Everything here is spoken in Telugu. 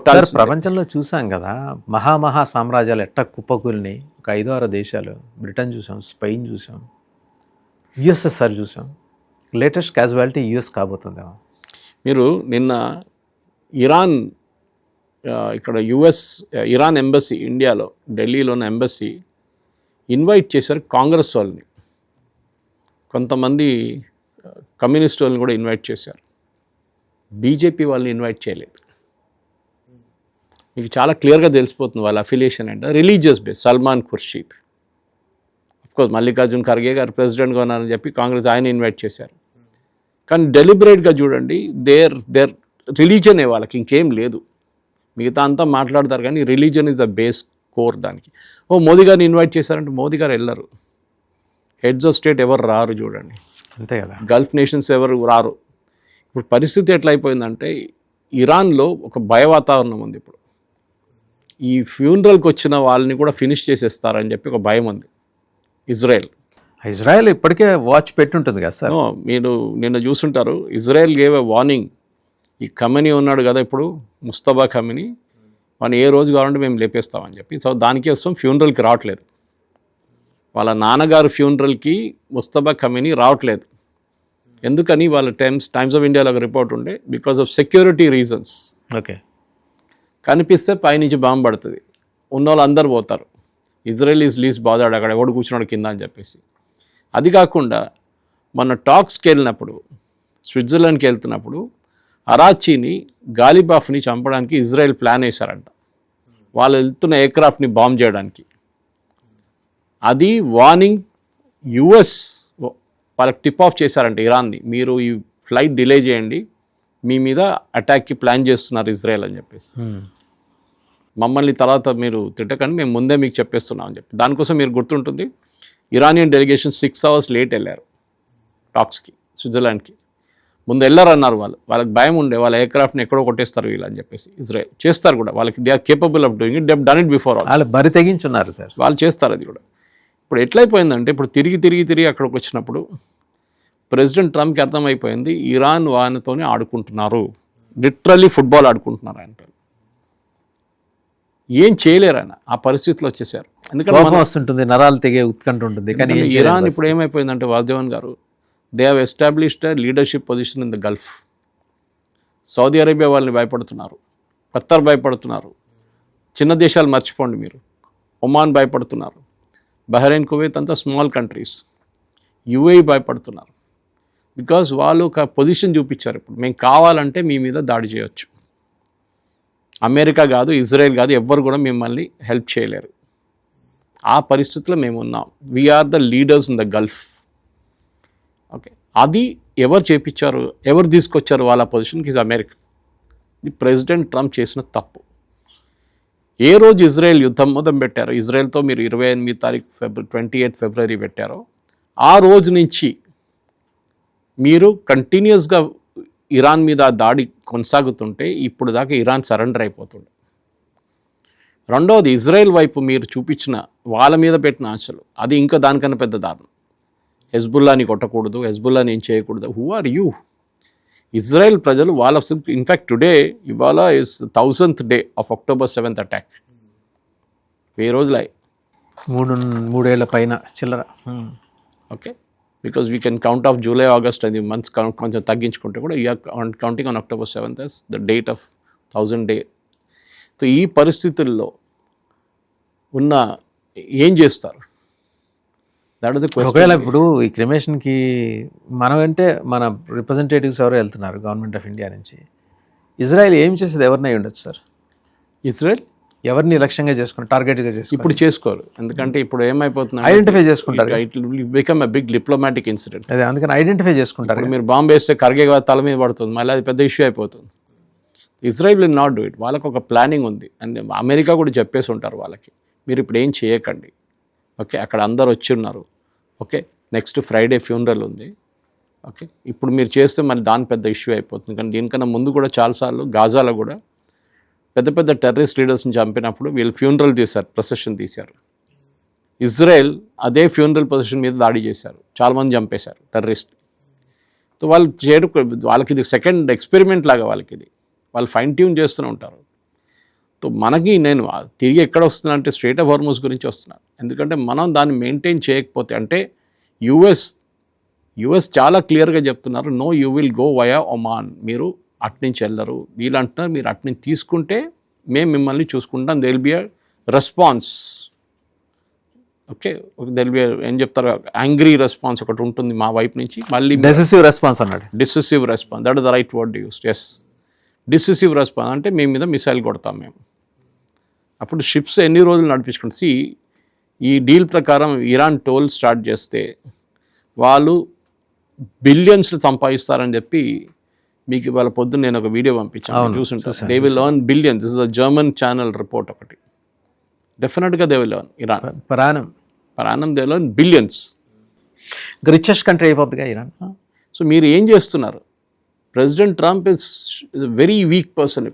కొట్టాలి. ప్రపంచంలో చూసాం కదా, మహా సామ్రాజ్యాలు ఎట్ట కుప్పకూలిని. ఒక 5-6 దేశాలు, బ్రిటన్ చూసాం, స్పెయిన్ చూసాం, యుఎస్ఎస్ఆర్ చూసాం. లేటెస్ట్ క్యాజువాలిటీ యుఎస్ కాబోతుందేమో. మీరు నిన్న ఇరాన్ ఇక్కడ ఇరాన్ ఎంబసీ, ఇండియాలో ఢిల్లీలో ఉన్న ఎంబసీ ఇన్వైట్ చేశారు కాంగ్రెస్ వాళ్ళని, కొంతమంది కమ్యూనిస్ట్ వాళ్ళని కూడా ఇన్వైట్ చేశారు. బీజేపీ వాళ్ళని ఇన్వైట్ చేయలేదు. మీకు చాలా క్లియర్గా తెలిసిపోతుంది వాళ్ళ అఫిలియేషన్ అంటే religious base. Salman Khurshid, of course Mallikarjun Kharge గారు ప్రెసిడెంట్గా ఉన్నారని చెప్పి కాంగ్రెస్ ఆయన ఇన్వైట్ చేశారు. కానీ డెలిబరేట్గా చూడండి, దేర్ రిలీజనే వాళ్ళకి, ఇంకేం లేదు. మిగతా అంతా మాట్లాడతారు కానీ religion is the base core దానికి. మోదీ గారిని ఇన్వైట్ చేశారంటే మోదీ గారు వెళ్ళరు. హెడ్స్ ఆఫ్ స్టేట్ ఎవరు రారు చూడండి, అంతే కదా. గల్ఫ్ నేషన్స్ ఎవరు రారు. ఇప్పుడు పరిస్థితి ఎట్లయిపోయిందంటే ఇరాన్లో ఒక భయ వాతావరణం ఉంది. ఇప్పుడు ఈ ఫ్యూనరల్కి వచ్చిన వాళ్ళని కూడా ఫినిష్ చేసేస్తారని చెప్పి ఒక భయం ఉంది. ఇజ్రాయెల్ ఇప్పటికే వాచ్ పెట్టుంటుంది కదా సార్. మీరు నిన్న చూసుంటారు, ఇజ్రాయెల్ గేవ్ ఎ వార్నింగ్. ఈ ఖమేనీ ఉన్నాడు కదా ఇప్పుడు, ముస్తఫా ఖమేనీ, వాడిని ఏ రోజు కావాలంటే మేము లేపేస్తామని చెప్పి. సో దానికే వస్తాం, ఫ్యూనరల్కి రావట్లేదు. వాళ్ళ నాన్నగారు ఫ్యూనరల్కి ముస్తఫా ఖమేనీ రావట్లేదు. ఎందుకని వాళ్ళ టైమ్స్ ఆఫ్ ఇండియాలో ఒక రిపోర్ట్ ఉండే, because of security reasons. Okay, కనిపిస్తే పైనుంచి బాంబు పడుతుంది, ఉన్న వాళ్ళు అందరు పోతారు. ఇజ్రాయెల్ ఈజ్ లీస్ట్ బాదాడు, అక్కడ ఎవడు కూర్చున్నాడు కింద అని చెప్పేసి. అది కాకుండా మన టాక్స్కి వెళ్ళినప్పుడు, స్విట్జర్లాండ్కి వెళ్తున్నప్పుడు అరాచీని, గాలిబాఫ్ని చంపడానికి ఇజ్రాయెల్ ప్లాన్ వేశారంట, వాళ్ళు వెళ్తున్న ఎయిర్క్రాఫ్ట్ని బాంబ్ చేయడానికి. అది వార్నింగ్. యుఎస్ వాళ్ళకి టిప్ ఆఫ్ చేశారంట ఇరాన్ని, మీరు ఈ ఫ్లైట్ డిలే చేయండి, మీ మీద అటాక్కి ప్లాన్ చేస్తున్నారు ఇజ్రాయెల్ అని చెప్పేసి. మమ్మల్ని తర్వాత మీరు తిట్టకండి, మేము ముందే మీకు చెప్పేస్తున్నాం అని చెప్పి. దానికోసం మీరు గుర్తుంటుంది, ఇరానియన్ డెలిగేషన్ 6 hours లేట్ వెళ్ళారు టాక్స్కి, స్విట్జర్లాండ్కి. ముందు వెళ్ళారన్నారు వాళ్ళకి భయం ఉండే, వాళ్ళ ఎయిర్క్రాఫ్ట్ని ఎక్కడో కొట్టేస్తారు వీళ్ళు అని చెప్పేసి. ఇజ్రాయెల్ చేస్తారు కూడా, వాళ్ళకి they are capable of doing it, they have done it before. వాళ్ళు బరి తెగించున్నారు సార్, వాళ్ళు చేస్తారు అది కూడా. ఇప్పుడు ఎట్లయిపోయిందంటే, ఇప్పుడు తిరిగి అక్కడికి వచ్చినప్పుడు ప్రెసిడెంట్ ట్రంప్కి అర్థమైపోయింది, ఇరాన్ వానితోనే ఆడుకుంటున్నారు, లిటరల్లీ ఫుట్బాల్ ఆడుకుంటున్నారు ఆయనతో. ఏం చేయలేరు ఆయన, ఆ పరిస్థితిలో వచ్చేసారు. ఎందుకంటే వస్తుంటుంది, నరాలు తెగే ఉత్కంఠ ఉంటుంది. కానీ ఇరాన్ ఇప్పుడు ఏమైపోయిందంటే, వాసుదేవన్ గారు, they have established leadership position in the Gulf. Saudi Arabia వాళ్ళని భయపడుతున్నారు, ఖత్తర్ భయపడుతున్నారు, చిన్న దేశాలు మర్చిపోండి మీరు, ఒమాన్ భయపడుతున్నారు, బహ్రెయిన్, కువైత్ అంతా స్మాల్ కంట్రీస్, యుఏఈ భయపడుతున్నారు. బికాజ్ వాళ్ళు ఒక పొజిషన్ చూపించారు, ఇప్పుడు మేము కావాలంటే మీ మీద దాడి చేయొచ్చు. అమెరికా కాదు, ఇజ్రాయెల్ కాదు, ఎవ్వరు కూడా మిమ్మల్ని హెల్ప్ చేయలేరు. ఆ పరిస్థితిలో మేము ఉన్నాం. We are the leaders in the Gulf. Okay, అది ఎవరు చేపించారు, ఎవరు తీసుకొచ్చారు వాళ్ళ పొజిషన్కి? Is America. ఇది ప్రెసిడెంట్ ట్రంప్ చేసిన తప్పు. ఏ రోజు ఇజ్రాయెల్ యుద్ధం మొదలు పెట్టారో, ఇజ్రాయెల్తో మీరు 28 ఫిబ్రవరి పెట్టారో, ఆ రోజు నుంచి మీరు కంటిన్యూస్గా ఇరాన్ మీద దాడి కొనసాగుతుంటే ఇప్పుడు దాకా ఇరాన్ సరెండర్ అయిపోతుండే. రెండవది, ఇజ్రాయెల్ వైపు మీరు చూపించిన వాళ్ళ మీద పెట్టిన ఆశలు, అది ఇంకా దానికన్నా పెద్ద దారుణం. హెజ్బుల్లాని కొట్టకూడదు, హెజ్బుల్లాని ఏం చేయకూడదు. Who are you? ఇజ్రాయెల్ ప్రజలు వాళ్ళ, ఇన్ఫ్యాక్ట్ టుడే, ఇవాళ is 1000th day of October 7th attack. 1000 రోజులు అయ్యి, 3 ఏళ్ల పైన చిల్లర. Okay, because we can count off July, August అది మంత్స్ కొంచెం తగ్గించుకుంటే కూడా you are counting on October 7th as the date of 1000th day. So ఈ పరిస్థితుల్లో ఉన్న ఏం చేస్తారు? ఒకవేళ ఇప్పుడు ఈ క్రిమేషన్కి మనమంటే మన రిప్రజెంటేటివ్స్ ఎవరో వెళ్తున్నారు గవర్నమెంట్ ఆఫ్ ఇండియా నుంచి, ఇజ్రాయెల్ ఏం చేసేది ఎవరినై ఉండొచ్చు సార్? ఇజ్రాయెల్ ఎవరిని లక్ష్యంగా చేసుకుని టార్గెట్గా చేసుకుని ఇప్పుడు చేసుకోరు. ఎందుకంటే ఇప్పుడు ఏమైపోతుంది, ఐడెంటిఫై చేసుకుంటారు. It will become a big diplomatic incident. అదే, అందుకని ఐడెంటిఫై చేసుకుంటారు. మీరు బాంబు వేస్తే ఖర్గే తల మీద పడుతుంది, మళ్ళీ అది పెద్ద ఇష్యూ అయిపోతుంది. Israel will not do it. వాళ్ళకు ఒక ప్లానింగ్ ఉంది, అండ్ అమెరికా కూడా చెప్పేసి ఉంటారు వాళ్ళకి, మీరు ఇప్పుడు ఏం చేయకండి. ఓకే, అక్కడ అందరు వచ్చి ఉన్నారు. ఓకే, నెక్స్ట్ ఫ్రైడే ఫ్యూనరల్ ఉంది. ఓకే, ఇప్పుడు మీరు చేస్తే మళ్ళీ దాని పెద్ద ఇష్యూ అయిపోతుంది. కానీ దీనికన్నా ముందు కూడా చాలాసార్లు గాజాలో కూడా పెద్ద పెద్ద టెర్రరిస్ట్ లీడర్స్ని చంపినప్పుడు వీళ్ళు ఫ్యూనరల్ తీశారు, ప్రొసెషన్ తీశారు. ఇజ్రాయెల్ అదే ఫ్యూనరల్ పొజిషన్ మీద దాడి చేశారు, చాలామంది చంపేశారు టెర్రరిస్ట్. సో వాళ్ళకి ఇది సెకండ్ ఎక్స్పెరిమెంట్ లాగా వాళ్ళకి ఇది, వాళ్ళు ఫైన్ ట్యూన్ చేస్తూనే ఉంటారు. సో మనకి నేను తిరిగి ఎక్కడ వస్తున్నా అంటే స్ట్రేట్ ఆఫ్ హార్మోస్ గురించి వస్తున్నాను. ఎందుకంటే మనం దాన్ని మెయింటైన్ చేయకపోతే, అంటే యుఎస్ చాలా క్లియర్గా చెప్తున్నారు, no you will go via Oman, మీరు అట్నుంచి వెళ్ళరు. వీళ్ళు అంటున్నారు మీరు అట్నుంచి తీసుకుంటే మేము మిమ్మల్ని చూసుకుంటాం, they will be a response. Okay, they'll be ఏం చెప్తారు, యాంగ్రీ రెస్పాన్స్ ఒకటి ఉంటుంది మా వైపు నుంచి. మళ్ళీ డెసిసివ్ రెస్పాన్స్ అన్నాడు. Decisive response, that is the right word used. Yes, decisive response అంటే మీ మీద మిసైల్ కొడతాం మేము. అప్పుడు షిప్స్ ఎన్ని రోజులు నడిపించుకుంటాం. ఈ డీల్ ప్రకారం ఇరాన్ టోల్ స్టార్ట్ చేస్తే వాళ్ళు బిలియన్స్ సంపాదిస్తారని చెప్పి మీకు ఇవాళ పొద్దున్న నేను ఒక వీడియో పంపించాను, చూసుంటాను. They will earn billions. This is a German channel report ఒకటి. డెఫినెట్గా దే విల్ ఎర్న్. ఇరాన్ పరాణం they will earn billions. Richest country అయిపోద్దిగా ఇరాన్. సో మీరు ఏం చేస్తున్నారు? President Trump is very weak person.